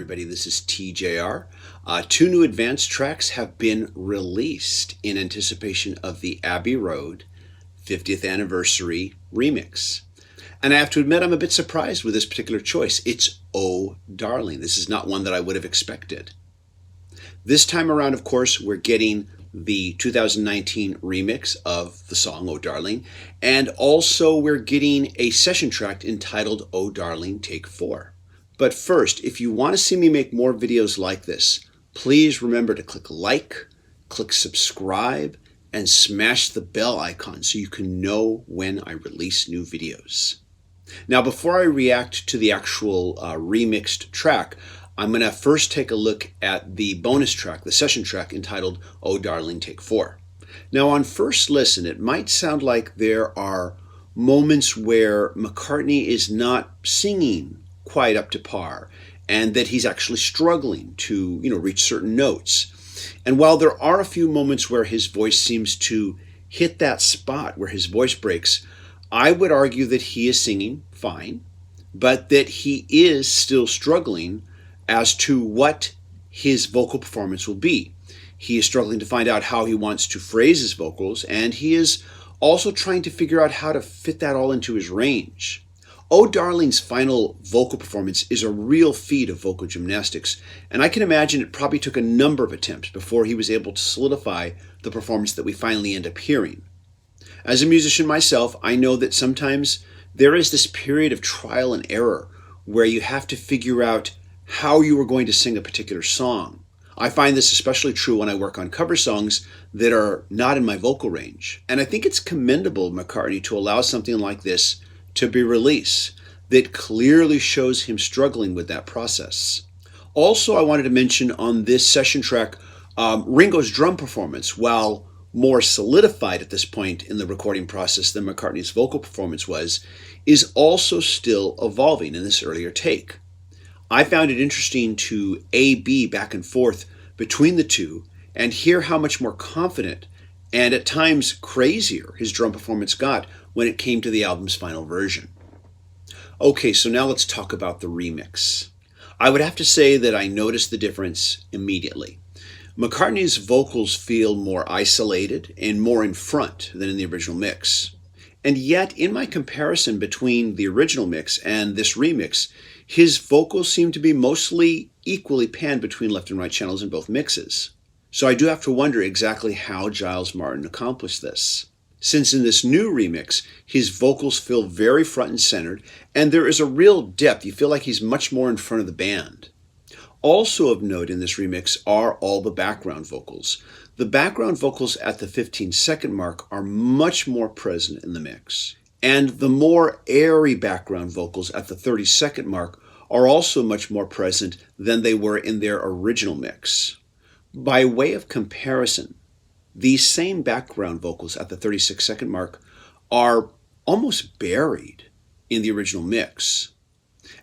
everybody, this is TJR. Two new advanced tracks have been released in anticipation of the Abbey Road 50th Anniversary remix. And I have to admit I'm a bit surprised with this particular choice. It's Oh Darling. This is not one that I would have expected. This time around, of course, we're getting the 2019 remix of the song Oh Darling, and also we're getting a session track entitled Oh Darling Take 4. But first, if you want to see me make more videos like this, please remember to click like, click subscribe, and smash the bell icon so you can know when I release new videos. Now, before I react to the actual remixed track, I'm going to first take a look at the bonus track, the session track entitled Oh Darling Take 4. Now, on first listen, it might sound like there are moments where McCartney is not singing quite up to par and that he's actually struggling to, reach certain notes. And while there are a few moments where his voice seems to hit that spot where his voice breaks, I would argue that he is singing fine, but that he is still struggling as to what his vocal performance will be. He is struggling to find out how he wants to phrase his vocals, and he is also trying to figure out how to fit that all into his range. Oh Darling's final vocal performance is a real feat of vocal gymnastics, and I can imagine it probably took a number of attempts before he was able to solidify the performance that we finally end up hearing. As a musician myself, I know that sometimes there is this period of trial and error where you have to figure out how you are going to sing a particular song. I find this especially true when I work on cover songs that are not in my vocal range. And I think it's commendable of McCartney to allow something like this to be released that clearly shows him struggling with that process. Also, I wanted to mention on this session track, Ringo's drum performance, while more solidified at this point in the recording process than McCartney's vocal performance was, is also still evolving in this earlier take. I found it interesting to A-B back and forth between the two and hear how much more confident and at times crazier his drum performance got when it came to the album's final version. Okay, so now let's talk about the remix. I would have to say that I noticed the difference immediately. McCartney's vocals feel more isolated and more in front than in the original mix. And yet, in my comparison between the original mix and this remix, his vocals seem to be mostly equally panned between left and right channels in both mixes. So I do have to wonder exactly how Giles Martin accomplished this. Since in this new remix, his vocals feel very front and centered, and there is a real depth. You feel like he's much more in front of the band. Also of note in this remix are all the background vocals. The background vocals at the 15-second mark are much more present in the mix. And the more airy background vocals at the 30-second mark are also much more present than they were in their original mix. By way of comparison, these same background vocals at the 36-second mark are almost buried in the original mix.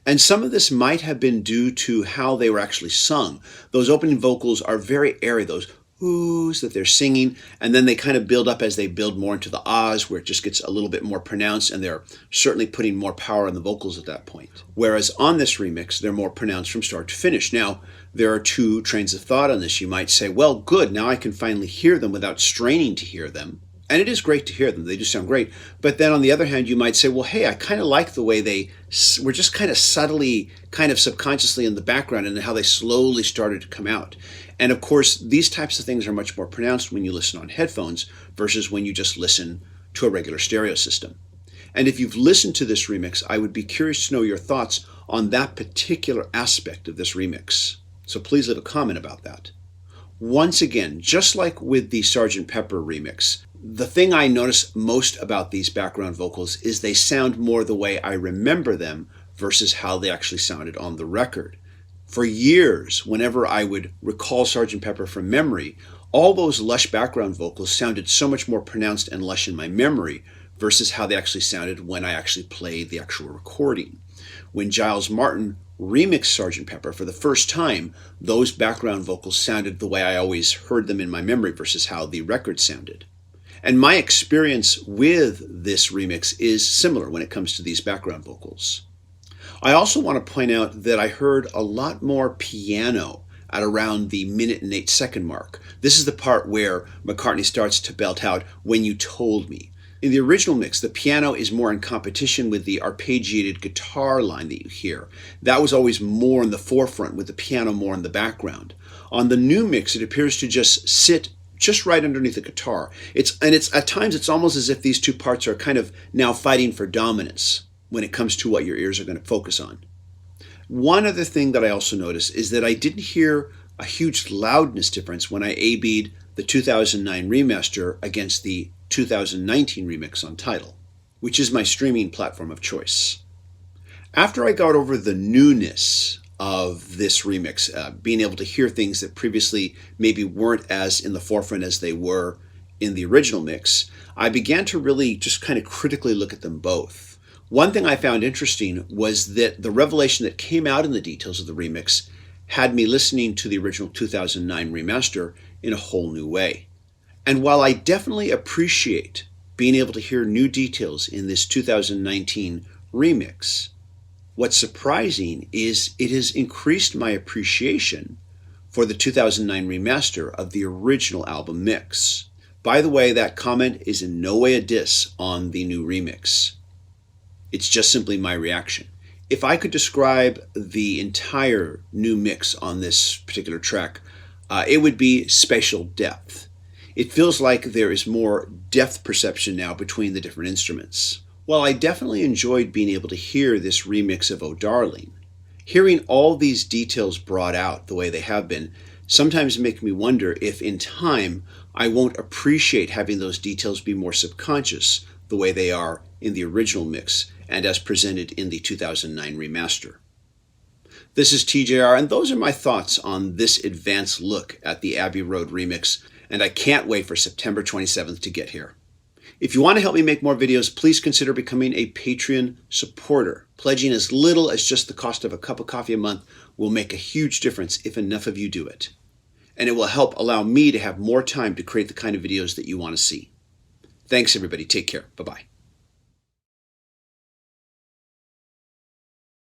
And some of this might have been due to how they were actually sung. Those opening vocals are very airy, those oohs that they're singing, and then they kind of build up as they build more into the ahs, where it just gets a little bit more pronounced, and they're certainly putting more power on the vocals at that point. Whereas on this remix, they're more pronounced from start to finish. Now, there are two trains of thought on this. You might say, well, good, now I can finally hear them without straining to hear them. And it is great to hear them. They do sound great. But then on the other hand, you might say, well, hey, I kind of like the way they were just kind of subtly, kind of subconsciously in the background and how they slowly started to come out. And of course, these types of things are much more pronounced when you listen on headphones versus when you just listen to a regular stereo system. And if you've listened to this remix, I would be curious to know your thoughts on that particular aspect of this remix. So please leave a comment about that. Once again, just like with the Sgt. Pepper remix, the thing I notice most about these background vocals is they sound more the way I remember them versus how they actually sounded on the record. For years, whenever I would recall Sgt. Pepper from memory, all those lush background vocals sounded so much more pronounced and lush in my memory versus how they actually sounded when I actually played the actual recording. When Giles Martin remixed Sgt. Pepper for the first time, those background vocals sounded the way I always heard them in my memory versus how the record sounded. And my experience with this remix is similar when it comes to these background vocals. I also want to point out that I heard a lot more piano at around the minute and 8 second mark. This is the part where McCartney starts to belt out "When You Told Me." In the original mix, the piano is more in competition with the arpeggiated guitar line that you hear. That was always more in the forefront, with the piano more in the background. On the new mix, it appears to just sit just right underneath the guitar. It's at times it's almost as if these two parts are kind of now fighting for dominance when it comes to what your ears are going to focus on. One other thing that I also noticed is that I didn't hear a huge loudness difference when I A-B'd the 2009 remaster against the 2019 remix on Tidal, which is my streaming platform of choice. After I got over the newness of this remix, being able to hear things that previously maybe weren't as in the forefront as they were in the original mix, I began to really just kind of critically look at them both. One thing I found interesting was that the revelation that came out in the details of the remix had me listening to the original 2009 remaster in a whole new way. And while I definitely appreciate being able to hear new details in this 2019 remix, what's surprising is it has increased my appreciation for the 2009 remaster of the original album mix. By the way, that comment is in no way a diss on the new remix. It's just simply my reaction. If I could describe the entire new mix on this particular track, it would be spatial depth. It feels like there is more depth perception now between the different instruments. While I definitely enjoyed being able to hear this remix of "Oh Darling," hearing all these details brought out the way they have been sometimes make me wonder if in time I won't appreciate having those details be more subconscious the way they are in the original mix and as presented in the 2009 remaster. This is TJR, and those are my thoughts on this advanced look at the Abbey Road remix, and I can't wait for September 27th to get here. If you want to help me make more videos, please consider becoming a Patreon supporter. Pledging as little as just the cost of a cup of coffee a month will make a huge difference if enough of you do it. And it will help allow me to have more time to create the kind of videos that you want to see. Thanks, everybody. Take care. Bye-bye.